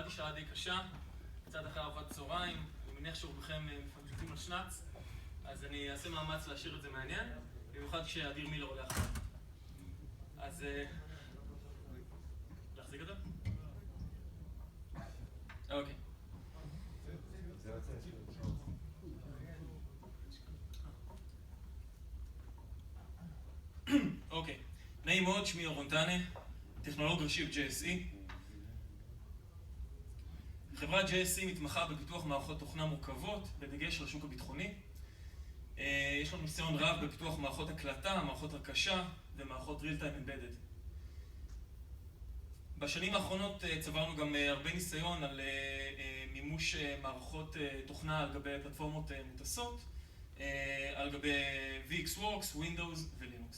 היא שעה די קשה, קצת אחרי ארוחת צהריים, אני מניח שרובכם מפגשים על שנץ, אז אני אעשה מאמץ להשאיר את זה מעניין, במיוחד כשאדיר מילר עולה אחריו. אז... להחזיק אותו? אוקיי. אוקיי, נעים מאוד, שמי אורון טנה, טכנולוג ראשי ב-JSE. חברת JSE מתמחה בפיתוח מערכות תוכנה מורכבות, בדגש על השוק הביטחוני. יש לנו ניסיון רב בפיתוח מערכות הקלטה, מערכות הקשה ומערכות real time embedded. בשנים האחרונות צברנו גם הרבה ניסיון על מימוש מערכות תוכנה על גבי פלטפורמות מוטסות, על גבי VxWorks, Windows ו-Linux.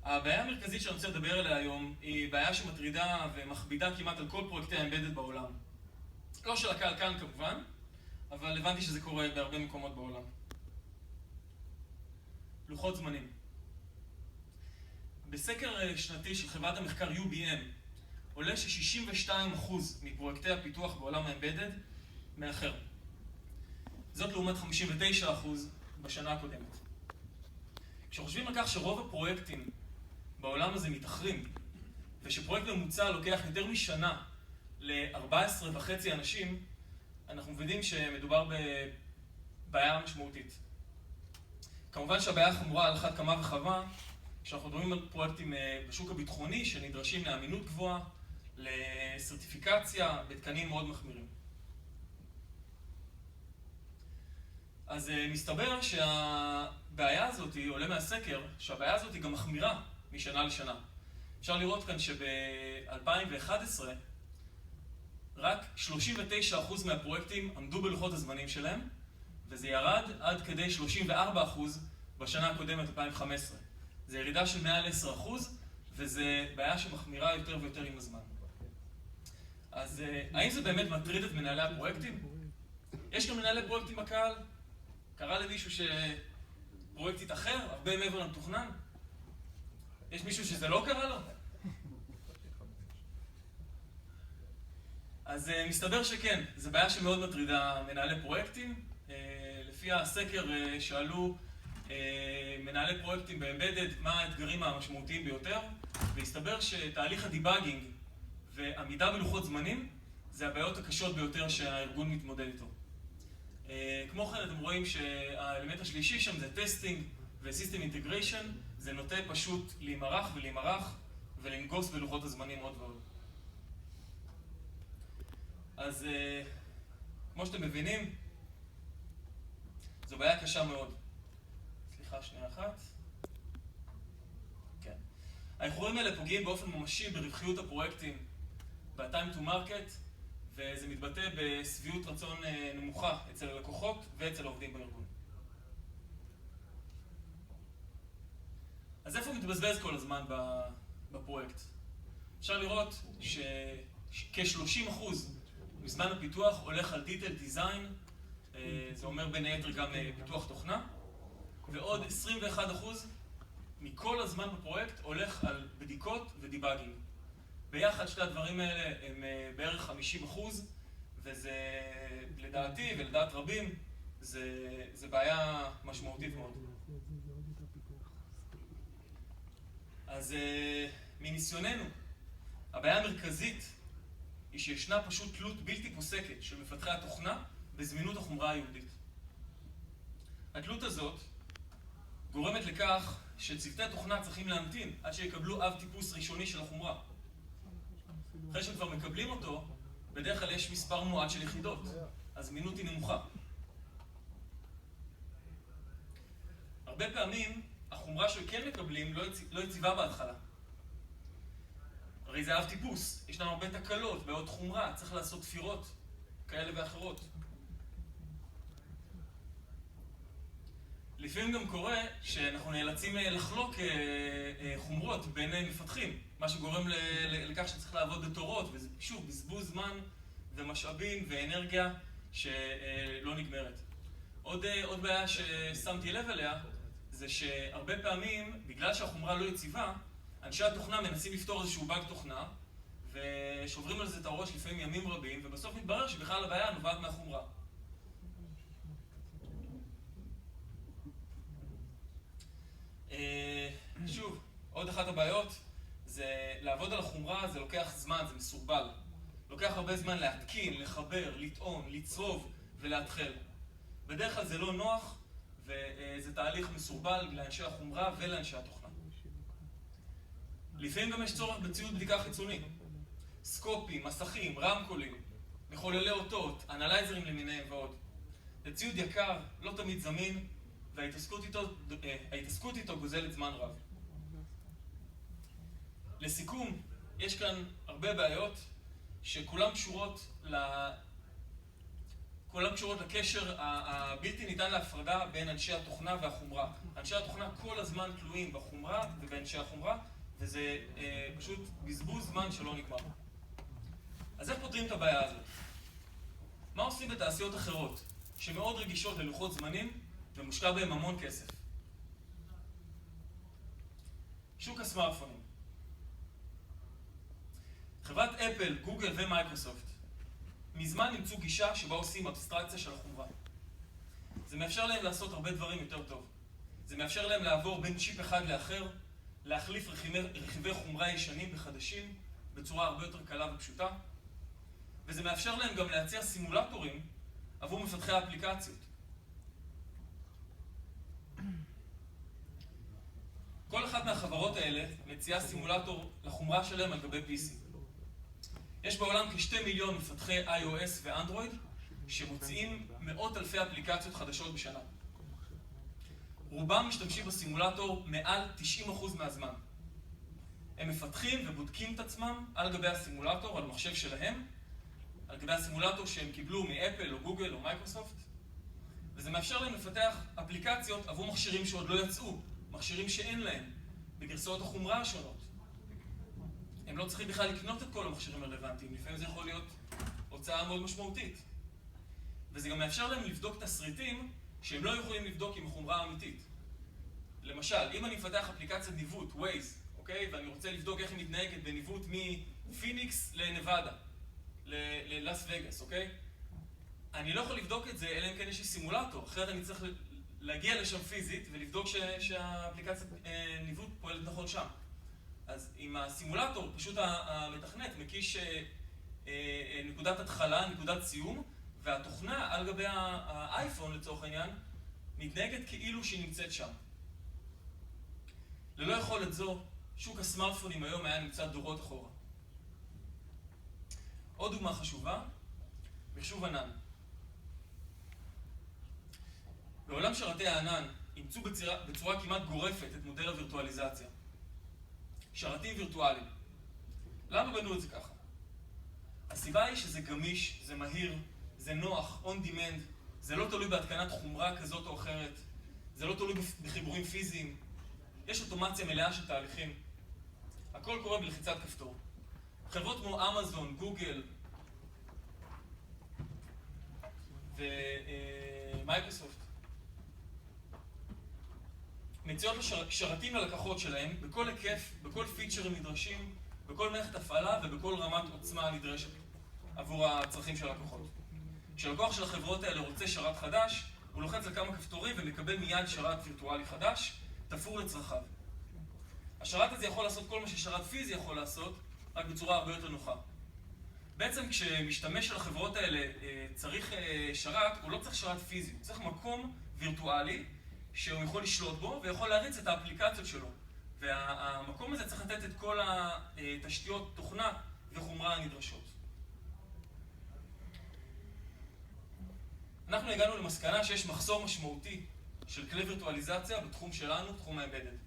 הבעיה המרכזית שאני רוצה לדבר עליה היום היא בעיה שמטרידה ומכבידה כמעט על כל פרויקטי האמבדד בעולם. לא של הקהל כאן כמובן, אבל הבנתי שזה קורה בהרבה מקומות בעולם. לוחות זמנים. בסקר שנתי של חברת המחקר UBM עולה ש-62% מפרויקטי הפיתוח בעולם האמבדד מאחר. זאת לעומת 59% בשנה הקודמת. כשחושבים על כך שרוב הפרויקטים בעולם הזה מתאחרים, ושפרויקט ממוצע לוקח יותר משנה ל-14.5 אנשים, אנחנו מבינים שמדובר בבעיה משמעותית. כמובן שהבעיה חמורה על אחת כמה וכמה, כשאנחנו מדברים על פרויקטים בשוק הביטחוני שנדרשים לאמינות גבוהה, לסרטיפיקציה, בתקנים מאוד מחמירים. אז מסתבר שהבעיה הזאת, עולה מהסקר, שהבעיה הזאת היא גם מחמירה משנה לשנה. אפשר לראות כאן שב-2011 רק 39% מהפרויקטים עמדו בלוחות הזמנים שלהם, וזה ירד עד כדי 34% בשנה הקודמת, 2015. זה ירידה של מעל 10%, וזה בעיה שמחמירה יותר ויותר עם הזמן. אז האם זה באמת מטריד את מנהלי הפרויקטים? יש גם מנהלי פרויקטים בקהל? קרה למישהו שפרויקט התאחר, הרבה מעבר למתוכנן? יש מישהו שזה לא קרה לו? אז מסתבר שכן, זו בעיה שמאוד מטרידה מנהלי פרויקטים. לפי הסקר שאלו מנהלי פרויקטים באמבדד מה האתגרים המשמעותיים ביותר, והסתבר שתהליך הדיבאגינג ועמידה בלוחות זמנים זה הבעיות הקשות ביותר שהארגון מתמודד איתו. כמו כן אתם רואים שהאלמנט השלישי שם זה טסטינג וסיסטם אינטגריישן, זה נוטה פשוט להימרח ולנגוס בלוחות הזמנים עוד ועוד. אז כמו שאתם מבינים, זו בעיה קשה מאוד. סליחה, שנייה אחת. כן. האיחורים האלה פוגעים באופן ממשי ברווחיות הפרויקטים, ב-time to market, וזה מתבטא בסביעות רצון נמוכה אצל הלקוחות ואצל העובדים בארגון. אז איפה מתבזבז כל הזמן בפרויקט? אפשר לראות שכ-30% מזמן הפיתוח הולך על detail design, זה אומר בין היתר גם פיתוח תוכנה, ועוד 21% מכל הזמן בפרויקט הולך על בדיקות ודיבאגינג. ביחד שתי הדברים האלה הם בערך 50%, וזה לדעתי ולדעת רבים, זה בעיה משמעותית מאוד. אז מניסיוננו, הבעיה המרכזית היא שישנה פשוט תלות בלתי פוסקת של מפתחי התוכנה בזמינות החומרה היהודית. התלות הזאת גורמת לכך שצוותי התוכנה צריכים להמתין עד שיקבלו אב טיפוס ראשוני של החומרה. אחרי שהם כבר מקבלים אותו, בדרך כלל יש מספר מועט של יחידות, הזמינות היא נמוכה. הרבה פעמים החומרה שכן מקבלים לא יציבה בהתחלה. הרי זה אב טיפוס, יש לנו הרבה תקלות, בעוד חומרה, צריך לעשות תפירות כאלה ואחרות. לפעמים גם קורה שאנחנו נאלצים לחלוק חומרות בין מפתחים, מה שגורם לכך שצריך לעבוד בתורות, וזה שוב בזבוז זמן ומשאבים ואנרגיה שלא נגמרת. עוד בעיה ששמתי לב אליה, זה שהרבה פעמים, בגלל שהחומרה לא יציבה, אנשי התוכנה מנסים לפתור איזשהו באג תוכנה, שוברים על זה את הראש לפעמים ימים רבים, ובסוף מתברר שבכלל הבעיה נובעת מהחומרה. שוב, עוד אחת הבעיות זה לעבוד על החומרה, זה לוקח זמן, זה מסורבל. לוקח הרבה זמן להתקין, לחבר, לטעון, לצרוב ולהתחל. בדרך כלל זה לא נוח, וזה תהליך מסורבל לאנשי החומרה ולאנשי התוכנה. לפעמים גם יש צורך בציוד בדיקה חיצוני. סקופים, מסכים, רמקולים, מחוללי אותות, אנלייזרים למיניהם ועוד. זה ציוד יקר, לא תמיד זמין, וההתעסקות איתו גוזלת זמן רב. לסיכום, יש כאן הרבה בעיות שכולם קשורות לקשר הבלתי ניתן להפרדה בין אנשי התוכנה והחומרה. אנשי התוכנה כל הזמן תלויים בחומרה ובאנשי החומרה, וזה פשוט בזבוז זמן שלא נגמר. אז איך פותרים את הבעיה הזאת? מה עושים בתעשיות אחרות שמאוד רגישות ללוחות זמנים ומושקע בהם המון כסף? שוק הסמארטפונים. חברת אפל, גוגל ומייקרוסופט מזמן נמצאו גישה שבה עושים אבסטרקציה של החומרה. זה מאפשר להם לעשות הרבה דברים יותר טוב. זה מאפשר להם לעבור בין צ'יפ אחד לאחר, להחליף רכיבי חומרה ישנים בחדשים בצורה הרבה יותר קלה ופשוטה, וזה מאפשר להם גם להציע סימולטורים עבור מפתחי האפליקציות. כל אחת מהחברות האלה מציעה סימולטור לחומרה שלהם על גבי PC. יש בעולם כ2 מיליון מפתחי iOS ואנדרואיד שמוציאים מאות אלפי אפליקציות חדשות בשנה. רובם משתמשים בסימולטור מעל 90% מהזמן. הם מפתחים ובודקים את עצמם על גבי הסימולטור, על מחשב שלהם, על גבי הסימולטור שהם קיבלו מאפל או גוגל או מייקרוסופט, וזה מאפשר להם לפתח אפליקציות עבור מכשירים שעוד לא יצאו, מכשירים שאין להם, בגרסאות החומרה השונות. הם לא צריכים בכלל לקנות את כל המכשירים הרלוונטיים, לפעמים זה יכול להיות הוצאה מאוד משמעותית. וזה גם מאפשר להם לבדוק תסריטים שהם לא יכולים לבדוק עם החומרה האמיתית. למשל, אם אני מפתח אפליקציית ניווט, Waze, אוקיי? ואני רוצה לבדוק איך היא מתנהגת בניווט מפיניקס לנבדה, ללאס וגאס, אוקיי? אני לא יכול לבדוק את זה, אלא אם כן יש לי סימולטור. אחרת אני צריך להגיע לשם פיזית ולבדוק שהאפליקציית ניווט פועלת נכון שם. אז עם הסימולטור, פשוט המתכנת מקיש נקודת התחלה, נקודת סיום, והתוכנה על גבי האייפון לצורך העניין, מתנהגת כאילו שהיא נמצאת שם. ללא יכולת זו, שוק הסמארטפונים היום היה נמצא דורות אחורה. עוד דוגמה חשובה, מחשוב ענן. בעולם שרתי הענן אימצו בצורה כמעט גורפת את מודל הווירטואליזציה. שרתים וירטואליים. למה בנו את זה ככה? הסיבה היא שזה גמיש, זה מהיר, זה נוח, on demand, זה לא תלוי בהתקנת חומרה כזאת או אחרת, זה לא תלוי בחיבורים פיזיים, יש אוטומציה מלאה של תהליכים. הכל קורה בלחיצת כפתור. חברות כמו אמזון, גוגל ומייקרוסופט מציעות שרתים ללקוחות שלהם בכל היקף, בכל פיצ'רים נדרשים, בכל מערכת הפעלה ובכל רמת עוצמה נדרשת עבור הצרכים של הלקוחות. כשהלקוח של החברות האלה רוצה שרת חדש, הוא לוחץ על כמה כפתורים ומקבל מיד שרת וירטואלי חדש, תפור לצרכיו. השרת הזה יכול לעשות כל מה ששרת פיזי יכול לעשות, רק בצורה הרבה יותר נוחה. בעצם כשמשתמש של החברות האלה צריך שרת, הוא לא צריך שרת פיזי, הוא צריך מקום וירטואלי שהוא יכול לשלוט בו ויכול להריץ את האפליקציות שלו. והמקום הזה צריך לתת את כל התשתיות תוכנה וחומרה הנדרשות. אנחנו הגענו למסקנה שיש מחסור משמעותי של כלי וירטואליזציה בתחום שלנו, תחום האמבדד.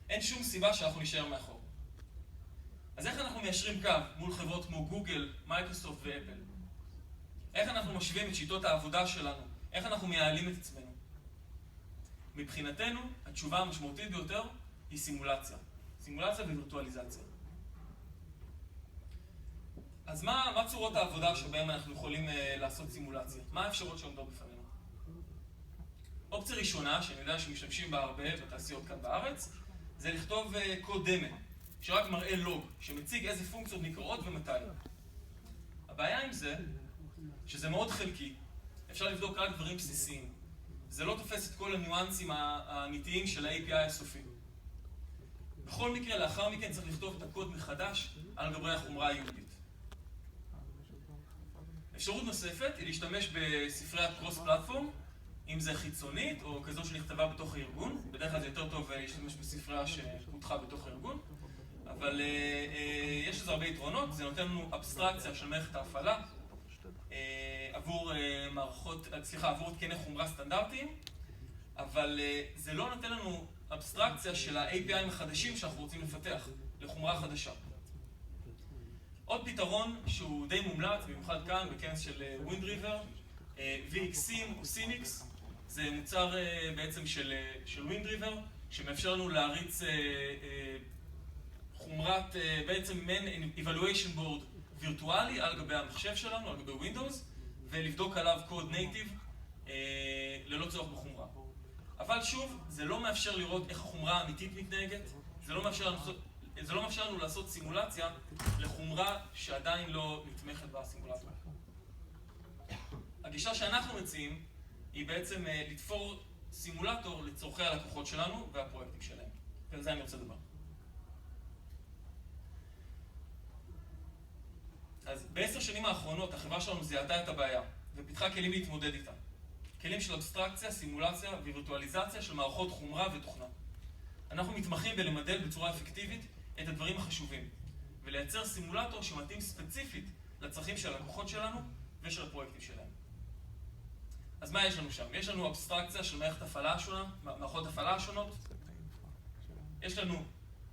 אין שום סיבה שאנחנו נשאר מאחור. אז איך אנחנו מיישרים קו מול חברות כמו גוגל, מייקרוסופט ואפל? איך אנחנו משווים את שיטות העבודה שלנו? איך אנחנו מייעלים את עצמנו? מבחינתנו, התשובה המשמעותית ביותר היא סימולציה. סימולציה ווירטואליזציה. אז מה צורות העבודה שבהן אנחנו יכולים לעשות סימולציה? מה האפשרות שעומדות בפנינו? אופציה ראשונה, שאני יודע שמשתמשים בה הרבה בתעשיות כאן בארץ, זה לכתוב קוד דמה. שרק מראה לוג, שמציג איזה פונקציות נקראות ומתי. הבעיה עם זה, שזה מאוד חלקי, אפשר לבדוק רק דברים בסיסיים. זה לא תופס את כל הניואנסים האמיתיים של ה-API הסופי. בכל מקרה, לאחר מכן צריך לכתוב את הקוד מחדש על גבי החומרה היהודית. אפשרות נוספת היא להשתמש בספריית קרוס פלטפורם, אם זה חיצונית או כזאת שנכתבה בתוך הארגון. בדרך כלל זה יותר טוב להשתמש בספרייה שפותחה בתוך הארגון. אבל יש לזה הרבה יתרונות, זה נותן לנו אבסטרקציה של מערכת ההפעלה עבור התקני חומרה סטנדרטיים, אבל זה לא נותן לנו אבסטרקציה של ה-API החדשים שאנחנו רוצים לפתח לחומרה חדשה. עוד פתרון שהוא די מומלץ, במיוחד כאן בכנס של WindRiver, VXSIM או SIMX, זה מוצר בעצם של WindRiver, שמאפשר לנו להריץ חומרת, בעצם מעין evaluation board וירטואלי על גבי המחשב שלנו, על גבי Windows, ולבדוק עליו קוד נייטיב ללא צורך בחומרה. אבל שוב, זה לא מאפשר לראות איך החומרה האמיתית מתנהגת, זה לא מאפשר לנו לעשות סימולציה לחומרה שעדיין לא נתמכת בסימולטור. הגישה שאנחנו מציעים היא בעצם לתפור סימולטור לצורכי הלקוחות שלנו והפרויקטים שלהם. ועל זה אני רוצה לדבר. אז ב10 שנים האחרונות החברה שלנו זיהתה את הבעיה ופיתחה כלים להתמודד איתה. כלים של אבסטרקציה, סימולציה ווירטואליזציה של מערכות חומרה ותוכנה. אנחנו מתמחים בלמדל בצורה אפקטיבית את הדברים החשובים ולייצר סימולטור שמתאים ספציפית לצרכים של הלקוחות שלנו ושל הפרויקטים שלהם. אז מה יש לנו שם? יש לנו אבסטרקציה של מערכות הפעלה השונות. יש לנו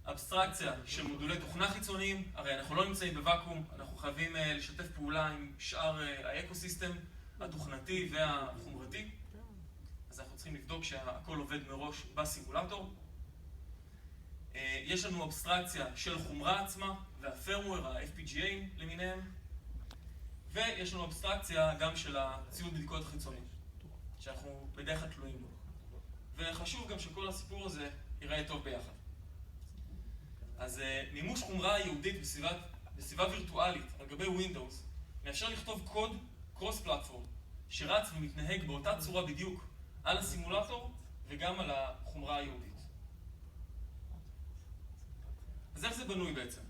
אבסטרקציה של מודולי תוכנה חיצוניים, הרי אנחנו לא נמצאים בוואקום, אנחנו חייבים לשתף פעולה עם שאר האקוסיסטם התוכנתי והחומרתי, אז אנחנו צריכים לבדוק שהכל עובד מראש בסימולטור. יש לנו אבסטרקציה של חומרה עצמה והפרמוור, ה-FPGA למיניהם, ויש לנו אבסטרקציה גם של הציוד בדיקות החיצוני, שאנחנו בדרך כלל תלויים בו. וחשוב גם שכל הסיפור הזה ייראה טוב ביחד. אז מימוש חומרה יהודית בסביבה וירטואלית על גבי Windows מאפשר לכתוב קוד קרוס פלטפורם שרץ ומתנהג באותה צורה בדיוק על הסימולטור וגם על החומרה היהודית. אז איך זה בנוי בעצם?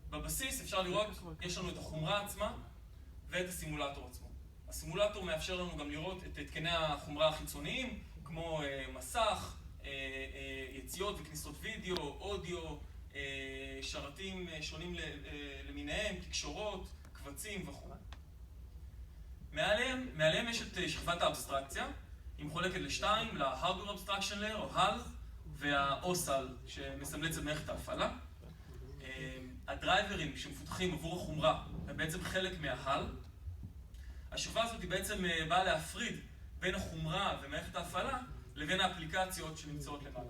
בבסיס אפשר לראות, יש לנו את החומרה עצמה ואת הסימולטור עצמו. הסימולטור מאפשר לנו גם לראות את התקני החומרה החיצוניים, כמו מסך, יציאות וכניסות וידאו, אודיו, שרתים שונים למיניהם, תקשורות, קבצים וכו'. מעליהם יש את שכבת האבסטרקציה, היא מחולקת לשתיים, ל-Hardware Abstraction Layer או HAL, וה-OSAL שמסמלץ את מערכת ההפעלה. הדרייברים שמפותחים עבור החומרה הם בעצם חלק מה-HAL. השכבה הזאת היא בעצם באה להפריד בין החומרה ומערכת ההפעלה לבין האפליקציות שנמצאות למעלה.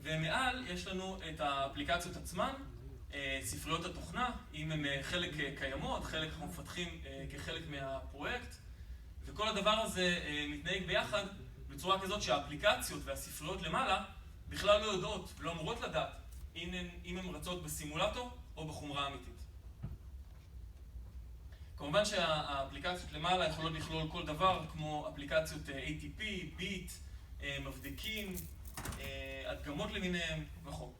ומעל יש לנו את האפליקציות עצמן, ספריות התוכנה, אם הן חלק קיימות, חלק אנחנו מפתחים כחלק מהפרויקט, וכל הדבר הזה מתנהג ביחד בצורה כזאת שהאפליקציות והספריות למעלה בכלל לא יודעות, לא אמורות לדעת, אם הן רצות בסימולטור או בחומרה אמיתית. כמובן שהאפליקציות למעלה יכולות לכלול כל דבר, כמו אפליקציות ATP, ביט, מבדקים, הדגמות למיניהם וכו'.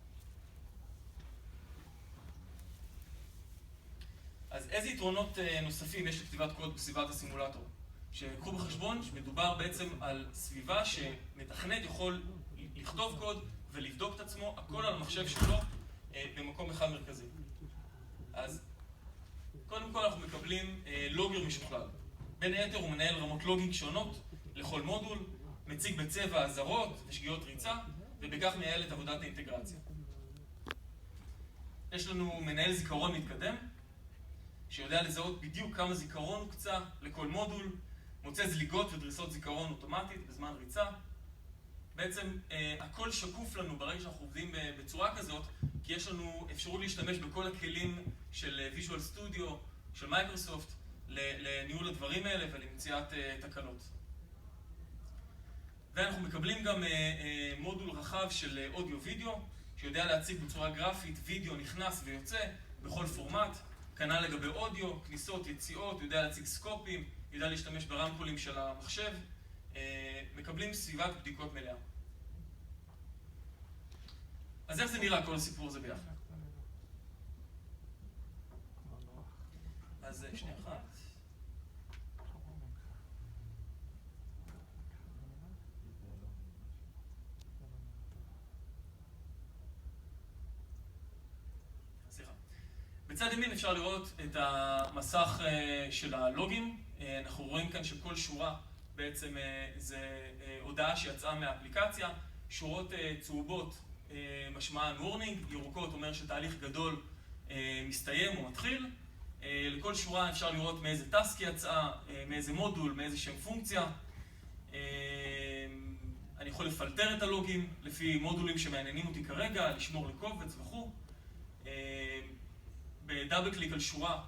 אז איזה יתרונות נוספים יש לכתיבת קוד בסביבת הסימולטור? שקחו בחשבון שמדובר בעצם על סביבה שמתכנת יכול לכתוב קוד ולבדוק את עצמו, הכל על המחשב שלו במקום אחד מרכזי. אז קודם כל אנחנו מקבלים לוגר משוכלל. בין היתר הוא מנהל רמות לוגינג שונות לכל מודול, מציג בצבע אזהרות ושגיאות ריצה, ובכך מייעל את עבודת האינטגרציה. יש לנו מנהל זיכרון מתקדם, שיודע לזהות בדיוק כמה זיכרון הוקצה לכל מודול, מוצא זליגות ודריסות זיכרון אוטומטית בזמן ריצה. בעצם הכל שקוף לנו ברגע שאנחנו עובדים בצורה כזאת, כי יש לנו אפשרות להשתמש בכל הכלים של Visual Studio, של מייקרוסופט, לניהול הדברים האלה ולמציאת תקלות. ואנחנו מקבלים גם מודול רחב של אודיו-וידאו, שיודע להציג בצורה גרפית וידאו נכנס ויוצא בכל פורמט. כנ"ל לגבי אודיו, כניסות, יציאות, יודע להציג סקופים, יודע להשתמש ברמקולים של המחשב. מקבלים סביבת בדיקות מלאה. אז איך זה נראה כל הסיפור הזה ביחד? אז שנייה אחת. סליחה. בצד ימין אפשר לראות את המסך של הלוגים. אנחנו רואים כאן שכל שורה בעצם זה הודעה שיצאה מהאפליקציה. שורות צהובות משמען warning, ירוקות אומר שתהליך גדול מסתיים או מתחיל. לכל שורה אפשר לראות מאיזה טסק יצאה, מאיזה מודול, מאיזה שם פונקציה. אני יכול לפלטר את הלוגים לפי מודולים שמעניינים אותי כרגע, לשמור לקובץ וכו'. בדאבל קליק על שורה,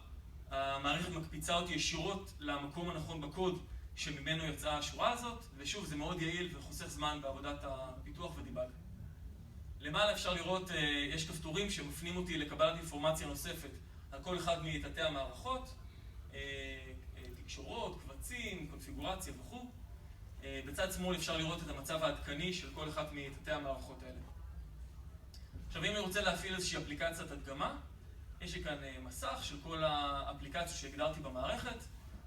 המערכת מקפיצה אותי ישירות למקום הנכון בקוד שממנו יצאה השורה הזאת, ושוב, זה מאוד יעיל וחוסך זמן בעבודת הפיתוח ודיבאג. למעלה אפשר לראות, יש כפתורים שמפנים אותי לקבלת אינפורמציה נוספת על כל אחד מתתי המערכות, תקשורות, קבצים, קונפיגורציה וכו'. בצד שמאל אפשר לראות את המצב העדכני של כל אחד מתתי המערכות האלה. עכשיו, אם אני רוצה להפעיל איזושהי אפליקציית הדגמה, יש לי כאן מסך של כל האפליקציות שהגדרתי במערכת.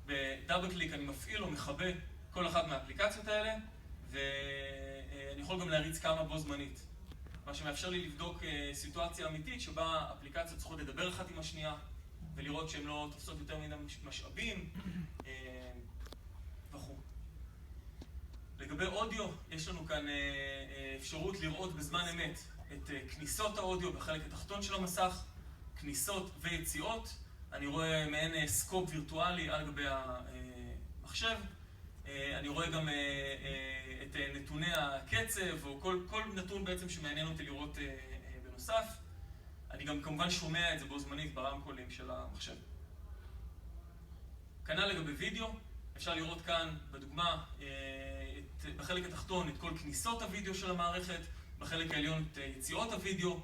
בדאבל קליק אני מפעיל או מכבה כל אחת מהאפליקציות האלה, ואני יכול גם להריץ כמה בו זמנית. מה שמאפשר לי לבדוק סיטואציה אמיתית שבה אפליקציות צריכות לדבר אחת עם השנייה, ולראות שהן לא תופסות יותר מדי משאבים וכו'. לגבי אודיו, יש לנו כאן אפשרות לראות בזמן אמת את כניסות האודיו בחלק התחתון של המסך, כניסות ויציאות. אני רואה מעין סקופ וירטואלי על גבי המחשב. אני רואה גם את נתוני הקצב, או כל נתון בעצם שמעניין אותי לראות בנוסף. אני גם כמובן שומע את זה בו זמנית ברמקולים של המחשב. כנ"ל לגבי וידאו, אפשר לראות כאן בדוגמה בחלק התחתון את כל כניסות הוידאו של המערכת, בחלק העליון את יציאות הוידאו.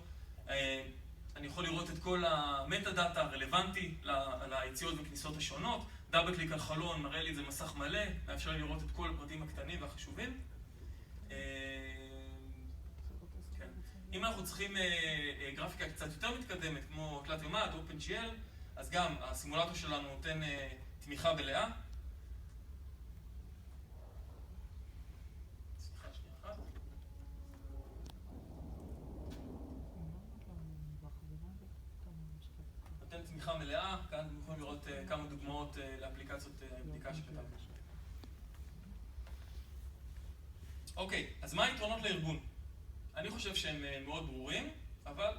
אני יכול לראות את כל המטה-דאטה הרלוונטי ליציאות וכניסות השונות. דאבל קליק על חלון מראה לי את זה מסך מלא, מאפשר לי לראות את כל הפרטים הקטנים והחשובים. אם אנחנו צריכים גרפיקה קצת יותר מתקדמת, כמו תלת ממד, OpenGL, אז גם הסימולטור שלנו נותן תמיכה מלאה. נותן תמיכה מלאה, כאן אתם יכולים לראות כמה דוגמאות לאפליקציות בדיקה שכתבנו. אוקיי, אז מה היתרונות לארגון? אני חושב שהם מאוד ברורים, אבל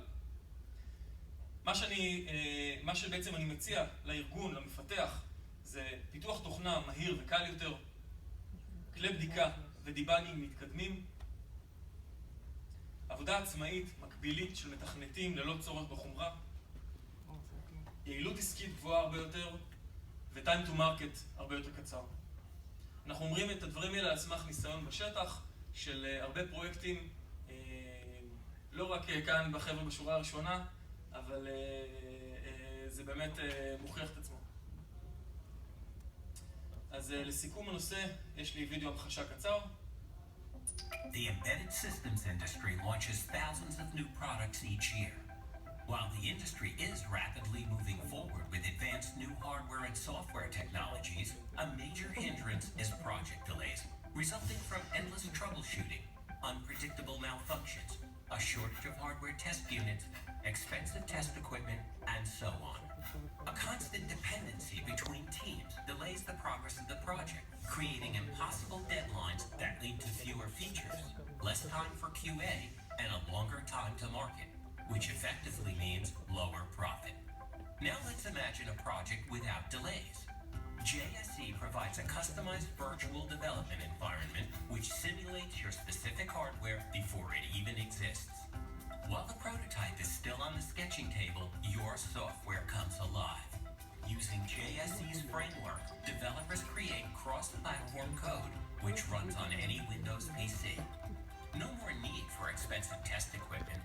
מה שבעצם אני מציע לארגון, למפתח, זה פיתוח תוכנה מהיר וקל יותר, כלי בדיקה ודיבאגים מתקדמים, עבודה עצמאית, מקבילית של מתכנתים ללא צורך בחומרה, יעילות עסקית גבוהה הרבה יותר, ו-time to market הרבה יותר קצר. אנחנו אומרים את הדברים האלה על סמך ניסיון בשטח של הרבה פרויקטים, לא רק כאן בחבר'ה בשורה הראשונה, אבל זה באמת מוכיח את עצמו. אז לסיכום הנושא, יש לי וידאו המחשה קצר. The embedded systems industry launches thousands of new products each year. While the industry is rapidly moving forward with advanced new hardware and software technologies, a major hindrance is project delays, resulting from endless troubleshooting, unpredictable malfunctions, a shortage of hardware test units, expensive test equipment, and so on. A constant dependency between teams delays the progress of the project, creating impossible deadlines that lead to fewer features, less time for QA, and a longer time to market, which effectively means lower profit. Now let's imagine a project without delays. JSE provides a customized virtual development environment which simulates your specific hardware before it even exists. While the prototype is still on the sketching table, your software comes alive. Using JSE's framework, developers create cross-platform code, which runs on any Windows PC. No more need for expensive test equipment.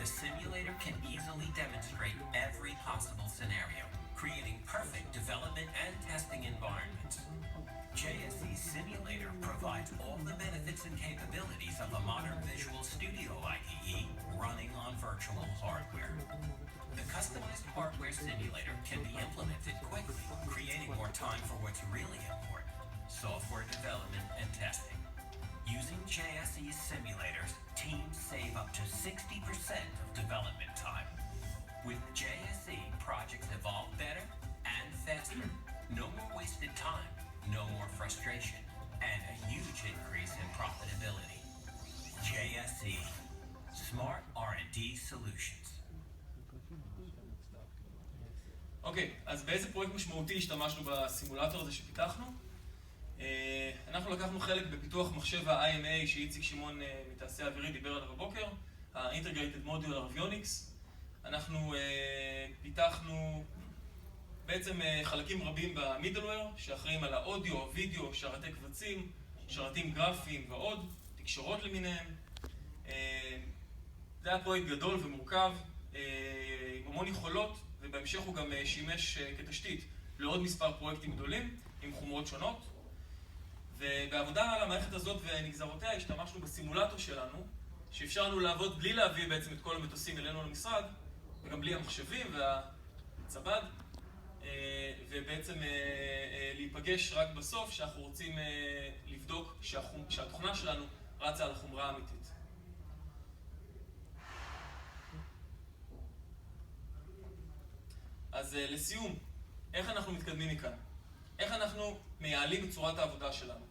The simulator can easily demonstrate every possible scenario, creating perfect development and testing environments. JSE Simulator provides all the benefits and capabilities of a modern Visual Studio IDE running on virtual hardware. The customized hardware simulator can be implemented quickly, creating more time for what's really important, software development and testing. Using JSE simulators, teams save up to 60% of development time. With JSE, projects evolve better and faster. No more wasted time, no more frustration, and a huge increase in profitability. JSE, Smart R&D Solutions. אוקיי, אז באיזה פרויקט משמעותי השתמשנו בסימולטור הזה שפיתחנו? אנחנו לקחנו חלק בפיתוח מחשב ה-IMA שאיציק שמעון מתעשייה האווירית דיבר עליו בבוקר, ה-Integrated Modular Avionics. אנחנו פיתחנו בעצם חלקים רבים במידלוור שאחראים על האודיו, הווידאו, שרתי קבצים, שרתים גרפיים ועוד, תקשורות למיניהם. זה היה פרויקט גדול ומורכב, עם המון יכולות, ובהמשך הוא גם שימש כתשתית לעוד מספר פרויקטים גדולים עם חומרות שונות. ובעבודה על המערכת הזאת ונגזרותיה השתמשנו בסימולטור שלנו, שאפשרנו לעבוד בלי להביא בעצם את כל המטוסים אלינו למשרד, וגם בלי המחשבים והצבד, ובעצם להיפגש רק בסוף שאנחנו רוצים לבדוק שהתוכנה שלנו רצה על החומרה האמיתית. אז לסיום, איך אנחנו מתקדמים מכאן? איך אנחנו מייעלים את צורת העבודה שלנו?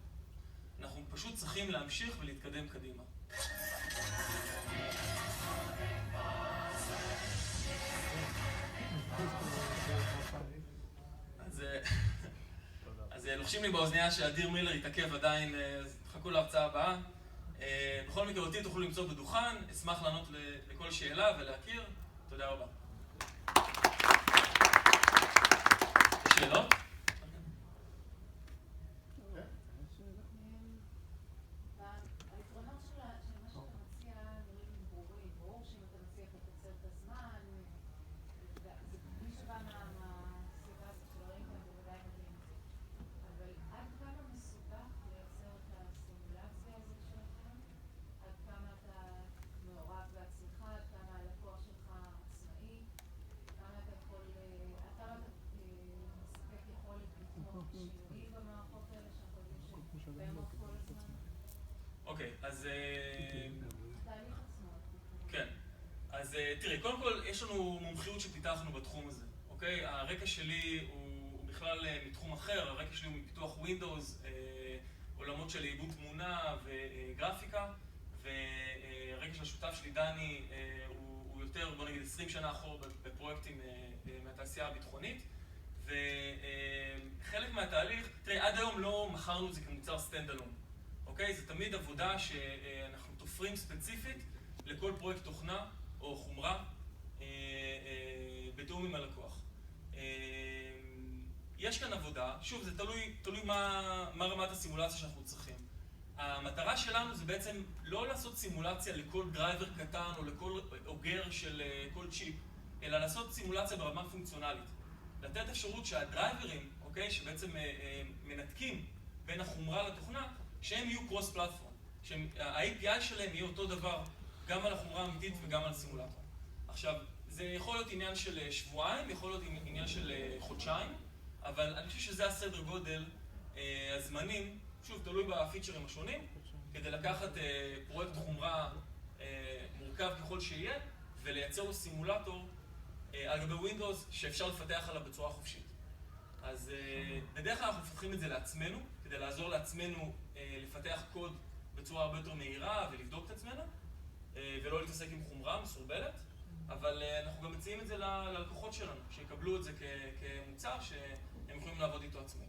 אנחנו פשוט צריכים להמשיך ולהתקדם קדימה. אז לוחשים לי באוזניה שאדיר מילר יתעכב עדיין, חכו להרצאה הבאה. בכל מקרה אותי תוכלו למצוא בדוכן, אשמח לענות לכל שאלה ולהכיר. תודה רבה. שאלות? אוקיי, אז כן, אז תראי, קודם כל יש לנו מומחיות שפיתחנו בתחום הזה, אוקיי? הרקע שלי הוא בכלל מתחום אחר, הרקע שלי הוא מפיתוח Windows, עולמות של עיבוד תמונה וגרפיקה, והרקע של השותף שלי דני הוא יותר, בוא נגיד 20 שנה אחורה בפרויקטים מהתעשייה הביטחונית, וחלק מהתהליך, תראי, עד היום לא מכרנו את זה כמוצר סטנד-אלון. אוקיי? זה תמיד עבודה שאנחנו תופרים ספציפית לכל פרויקט תוכנה או חומרה בתאום עם הלקוח. יש כאן עבודה, שוב, זה תלוי מה רמת הסימולציה שאנחנו צריכים. המטרה שלנו זה בעצם לא לעשות סימולציה לכל דרייבר קטן או לכל אוגר של כל צ'יפ, אלא לעשות סימולציה ברמה פונקציונלית. לתת אפשרות שהדרייברים, אוקיי, שבעצם מנתקים בין החומרה לתוכנה, שהם יהיו קרוס פלטפורם, שה-API שלהם יהיה אותו דבר גם על החומרה האמיתית וגם על סימולטור. עכשיו, זה יכול להיות עניין של שבועיים, יכול להיות עניין של חודשיים, אבל אני חושב שזה הסדר גודל, הזמנים, שוב, תלוי בפיצ'רים השונים, כדי לקחת פרויקט חומרה מורכב ככל שיהיה, ולייצר לו סימולטור על גבי ווינדוס שאפשר לפתח עליו בצורה חופשית. אז בדרך כלל אנחנו מפתחים את זה לעצמנו, כדי לעזור לעצמנו לפתח קוד בצורה הרבה יותר מהירה ולבדוק את עצמנו, ולא להתעסק עם חומרה מסורבלת, אבל אנחנו גם מציעים את זה ללקוחות שלנו, שיקבלו את זה כמוצר שהם יכולים לעבוד איתו עצמית.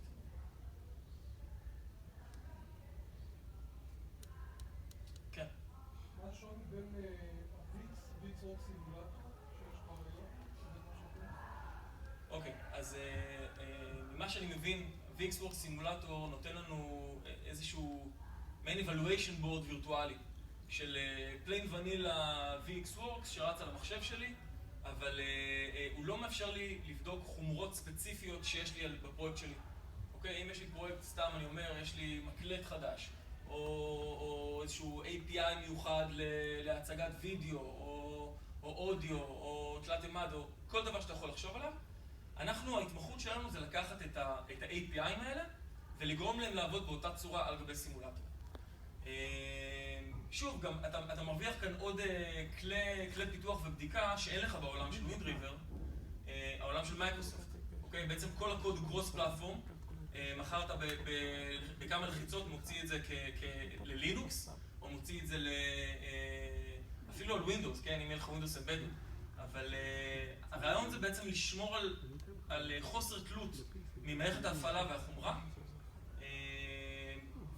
כן. מה השוני בין ויצרוק סימולטור שיש לך היום? אוקיי, אז ממה שאני מבין, VxWorks סימולטור נותן לנו איזשהו main evaluation board וירטואלי של plain vanilla VxWorks שרץ על המחשב שלי, אבל הוא לא מאפשר לי לבדוק חומרות ספציפיות שיש לי בפרויקט שלי. אוקיי, אם יש לי פרויקט, סתם אני אומר, יש לי מקלט חדש, או איזשהו API מיוחד להצגת וידאו, או אודיו, או תלת עמד, או כל דבר שאתה יכול לחשוב עליו, ההתמחות שלנו זה לקחת את ה-API האלה, ולגרום להם לעבוד באותה צורה על גבי סימולטור. שוב, גם אתה מרוויח כאן עוד כלי פיתוח ובדיקה שאין לך בעולם של WindRiver, העולם של מייקרוסופט. אוקיי? בעצם כל הקוד הוא קרוס פלטפורם, מחר אתה בכמה לחיצות מוציא את זה ללינוקס, או מוציא את זה אפילו על ווינדוס, כן? אם יהיה לך ווינדוס אמבדד. אבל הרעיון זה בעצם לשמור על חוסר תלות ממערכת ההפעלה והחומרה.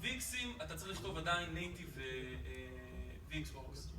VXים, אתה צריך לכתוב עדיין נייטיב VxWorks.